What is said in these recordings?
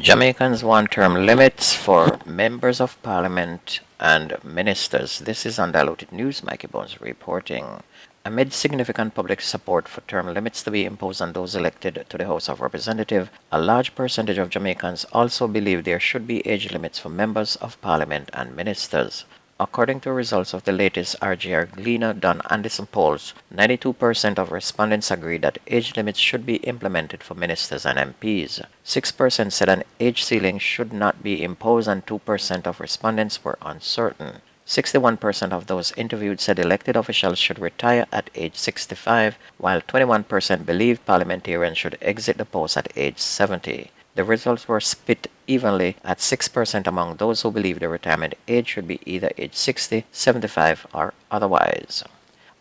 Jamaicans want term limits for members of parliament and ministers. This is Undiluted News. Mikey Bones reporting. Amid significant public support for term limits to be imposed on those elected to the House of Representatives, a large percentage of Jamaicans also believe there should be age limits for members of parliament and ministers. According to results of the latest RGR Gleaner done Anderson polls, 92% of respondents agree that age limits should be implemented for ministers and MPs. 6% said an age ceiling should not be imposed and 2% of respondents were uncertain. 61% of those interviewed said elected officials should retire at age 65, while 21% believed parliamentarians should exit the post at age 70. The results were split evenly at 6% among those who believe the retirement age should be either age 60, 75, or otherwise.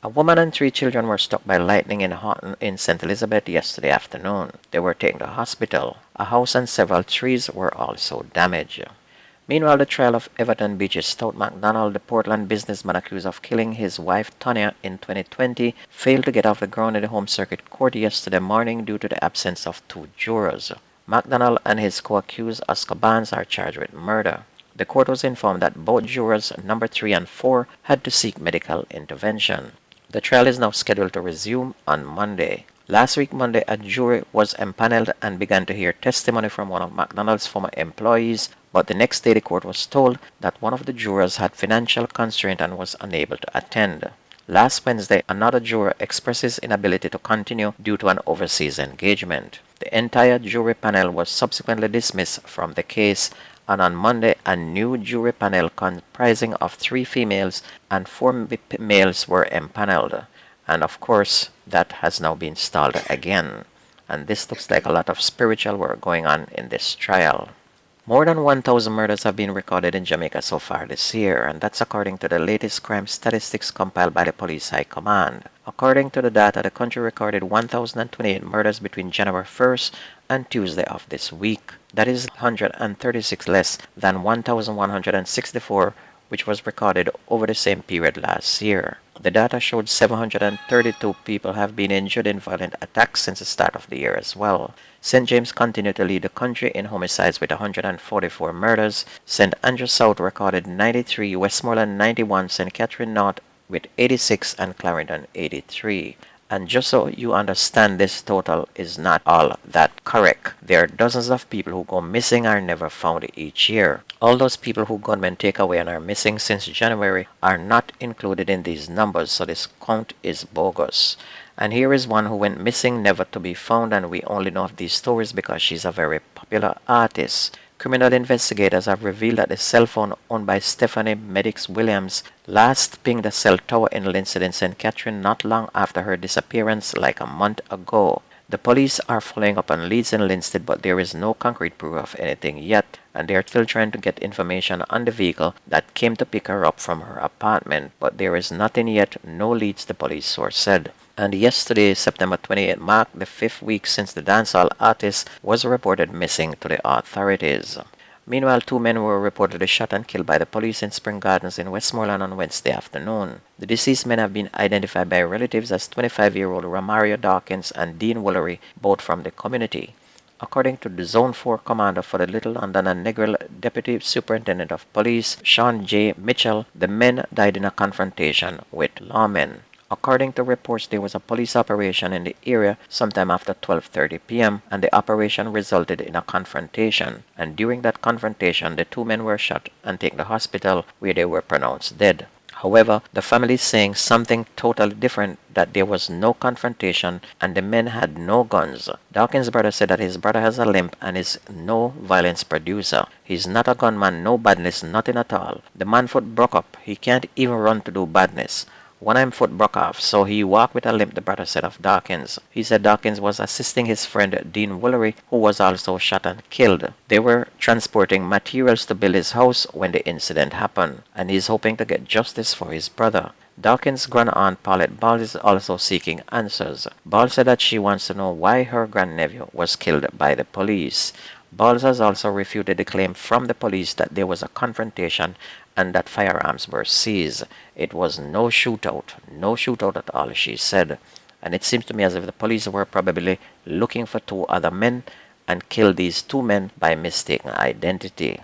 A woman and 3 children were struck by lightning in Houghton in St. Elizabeth yesterday afternoon. They were taken to hospital. A house and several trees were also damaged. Meanwhile, the trial of Everton Beach's Stout MacDonald, the Portland businessman accused of killing his wife Tonya in 2020, failed to get off the ground in the Home Circuit Court yesterday morning due to the absence of 2 jurors. MacDonald and his co-accused Oscar Barnes are charged with murder. The court was informed that both jurors, number 3 and 4, had to seek medical intervention. The trial is now scheduled to resume on Monday. Last week, Monday, a jury was empaneled and began to hear testimony from one of MacDonald's former employees, but the next day the court was told that one of the jurors had financial constraint and was unable to attend. Last Wednesday, another juror expressed his inability to continue due to an overseas engagement. The entire jury panel was subsequently dismissed from the case, and on Monday, a new jury panel comprising of 3 females and 4 males were empaneled. And of course, that has now been stalled again. And this looks like a lot of spiritual work going on in this trial. More than 1,000 murders have been recorded in Jamaica so far this year, and that's according to the latest crime statistics compiled by the Police High Command. According to the data, the country recorded 1,028 murders between January 1st and Tuesday of this week. That is 136 less than 1,164, which was recorded over the same period last year. The data showed 732 people have been injured in violent attacks since the start of the year as well. St. James continued to lead the country in homicides with 144 murders. St. Andrew South recorded 93, Westmoreland 91, St. Catherine North with 86, and Clarendon 83. And just so you understand, this total is not all that correct. There are dozens of people who go missing or never found each year. All those people who gunmen take away and are missing since January are not included in these numbers, so this count is bogus. And here is one who went missing, never to be found, and we only know of these stories because she's a very popular artist. Criminal investigators have revealed that the cell phone owned by Stephanie Medix Williams last pinged the cell tower in Linstead in St. Catherine not long after her disappearance, like a month ago. The police are following up on leads in Linstead, but there is no concrete proof of anything yet, and they are still trying to get information on the vehicle that came to pick her up from her apartment, but there is nothing yet, no leads, the police source said. And yesterday, September 28, marked the 5th week since the dancehall artist was reported missing to the authorities. Meanwhile, 2 men were reportedly shot and killed by the police in Spring Gardens in Westmoreland on Wednesday afternoon. The deceased men have been identified by relatives as 25-year-old Romario Dawkins and Dean Woolery, both from the community. According to the Zone 4 commander for the Little London and Negril Deputy Superintendent of Police, Sean J. Mitchell, the men died in a confrontation with lawmen. According to reports, there was a police operation in the area sometime after 12:30 p.m. and the operation resulted in a confrontation. And during that confrontation, the 2 men were shot and taken to hospital where they were pronounced dead. However, the family is saying something totally different, that there was no confrontation and the men had no guns. Dawkins' brother said that his brother has a limp and is no violence producer. He's not a gunman, no badness, nothing at all. The man foot broke up. He can't even run to do badness. One arm foot broke off, so he walked with a limp, the brother said of Dawkins. He said Dawkins was assisting his friend Dean Woolery, who was also shot and killed. They were transporting materials to build his house when the incident happened, and he's hoping to get justice for his brother. Dawkins' grandaunt Paulette Ball is also seeking answers. Ball said that she wants to know why her grandnephew was killed by the police. Balls has also refuted the claim from the police that there was a confrontation and that firearms were seized. It was no shootout at all, she said. And it seems to me as if the police were probably looking for 2 other men, and killed these two men by mistaken identity.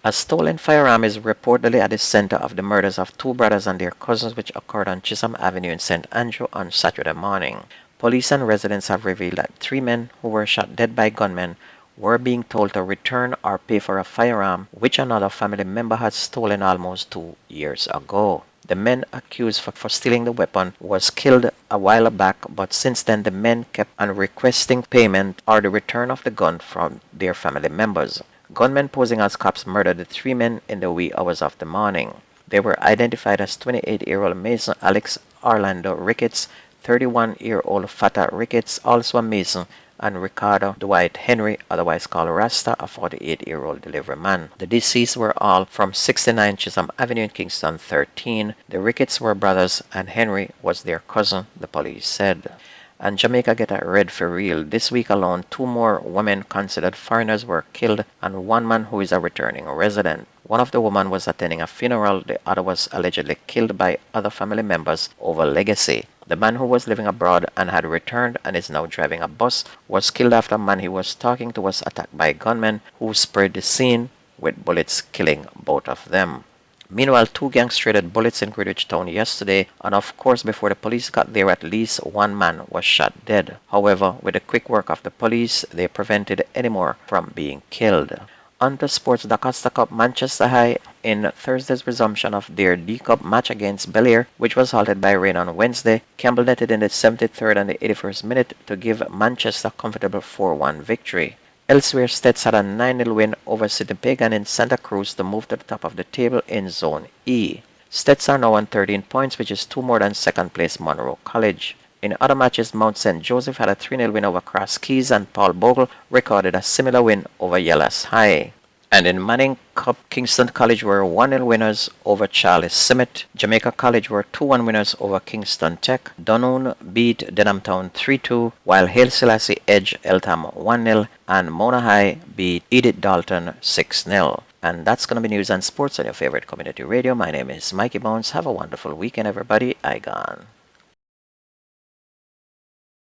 A stolen firearm is reportedly at the center of the murders of two brothers and their cousins which occurred on Chisholm Avenue in St. Andrew on Saturday morning. Police and residents have revealed that three men who were shot dead by gunmen were being told to return or pay for a firearm which another family member had stolen almost 2 years ago. The men accused for stealing the weapon was killed a while back, but since then the men kept on requesting payment or the return of the gun from their family members. Gunmen posing as cops murdered the three men in the wee hours of the morning. They were identified as 28-year-old Mason Alex Orlando Ricketts, 31-year-old Fata Ricketts, also a Mason, and Ricardo Dwight Henry, otherwise called Rasta, a 48-year-old delivery man. The deceased were all from 69 Chisholm Avenue in Kingston 13. The Ricketts were brothers and Henry was their cousin, the police said. And Jamaica get a red for real. This week alone, two more women considered foreigners were killed and one man who is a returning resident. One of the women was attending a funeral. The other was allegedly killed by other family members over legacy. The man who was living abroad and had returned and is now driving a bus was killed after a man he was talking to was attacked by gunmen who sprayed the scene with bullets, killing both of them. Meanwhile, two gangs traded bullets in Greenwich Town yesterday, and of course before the police got there at least one man was shot dead. However, with the quick work of the police, they prevented any more from being killed. On to sports, the Costa Cup Manchester High in Thursday's resumption of their D-Cup match against Bel-Air, which was halted by rain on Wednesday. Campbell netted in the 73rd and the 81st minute to give Manchester a comfortable 4-1 victory. Elsewhere, Stets had a 9-0 win over Sydney Pagan in Santa Cruz to move to the top of the table in Zone E. Stets are now on 13 points, which is two more than second place Monroe College. In other matches, Mount St. Joseph had a 3-0 win over Cross Keys and Paul Bogle recorded a similar win over Yellas High. And in Manning Cup, Kingston College were 1-0 winners over Charlie Sept. Jamaica College were 2-1 winners over Kingston Tech. Dunoon beat Denham Town 3-2, while Haile Selassie edged Eltham 1-0, and Mona High beat Edith Dalton 6-0. And that's going to be news and sports on your favorite community radio. My name is Mikey Bones. Have a wonderful weekend, everybody. I gone.